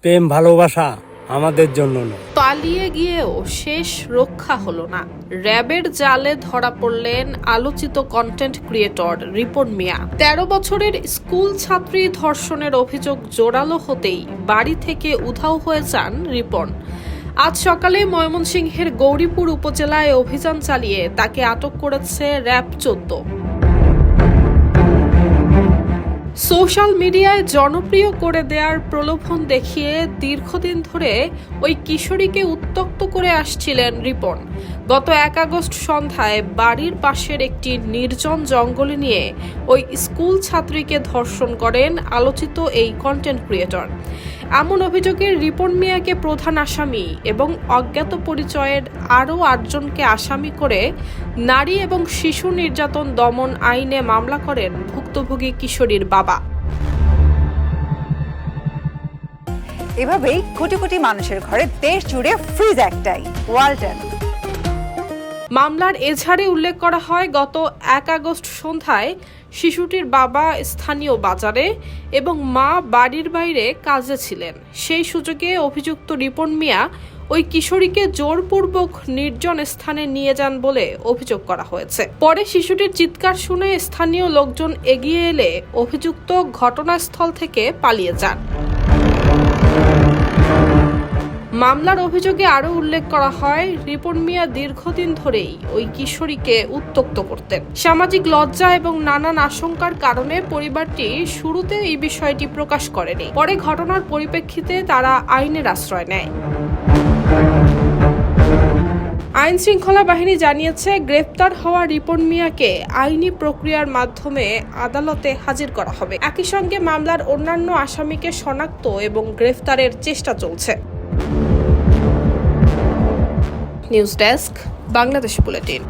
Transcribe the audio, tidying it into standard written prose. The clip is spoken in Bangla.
প্রেম ভালোবাসা আমাদের জন্য নয়। পালিয়ে গিয়েও শেষ রক্ষা হলো না। র্যাবের জালে ধরা পড়লেন আলোচিত কন্টেন্ট ক্রিয়েটর রিপন মিয়া। ১৩ বছরের স্কুল ছাত্রী ধর্ষণের অভিযোগ জোরালো হতেই বাড়ি থেকে উধাও হয়ে যান রিপন। আজ সকালে ময়মনসিংহের গৌরীপুর উপজেলায় অভিযান চালিয়ে তাকে আটক করেছে র্যাব ১৪। সোশ্যাল মিডিয়ায় জনপ্রিয় করে দেওয়ার প্রলোভন দেখিয়ে দীর্ঘদিন ধরে ওই কিশোরীকে উত্ত্যক্ত করে আসছিলেন রিপন। গত ১ আগস্ট সন্ধ্যায় বাড়ির পাশের একটি নির্জন জঙ্গলে নিয়ে ওই স্কুল ছাত্রীকে ধর্ষণ করেন আলোচিত এই কন্টেন্ট ক্রিয়েটর। এমন অভিযোগে রিপন মিয়াকে প্রধান আসামি এবং অজ্ঞাত পরিচয়ের আরও ৮ জনকে আসামি করে নারী এবং শিশু নির্যাতন দমন আইনে মামলা করেন ভুক্তভোগী কিশোরীর বাবা। এভাবেই কোটি কোটি মানুষের ঘরে দেশ জুড়ে ফ্রিজ একটাই, ওয়ালটন। মামলার এজাহারে উল্লেখ করা হয়, গত ১ আগস্ট সন্ধ্যায় শিশুটির বাবা স্থানীয় বাজারে এবং মা বাড়ির বাইরে কাজে ছিলেন। সেই সুযোগে অভিযুক্ত রিপন মিয়া ওই কিশোরীকে জোরপূর্বক নির্জন স্থানে নিয়ে যান বলে অভিযোগ করা হয়েছে। পরে শিশুটির চিৎকার শুনে স্থানীয় লোকজন এগিয়ে এলে অভিযুক্ত ঘটনাস্থল থেকে পালিয়ে যান। মামলার অভিযোগে আরও উল্লেখ করা হয়, রিপন মিয়া দীর্ঘদিন ধরেই ওই কিশোরীকে উত্ত্যক্ত করতেন। সামাজিক লজ্জা এবং নানান আশঙ্কার কারণে পরিবারটি শুরুতে এই বিষয়টি প্রকাশ করেনি। পরে ঘটনার পরিপ্রেক্ষিতে তারা আইনের আশ্রয় নেয়। আইন শৃঙ্খলা বাহিনী জানিয়েছে, গ্রেফতার হওয়া রিপন মিয়াকে আইনি প্রক্রিয়ার মাধ্যমে আদালতে হাজির করা হবে। একই সঙ্গে মামলার অন্যান্য আসামিকে শনাক্ত এবং গ্রেফতারের চেষ্টা চলছে। News desk, Bangladesh bulletin.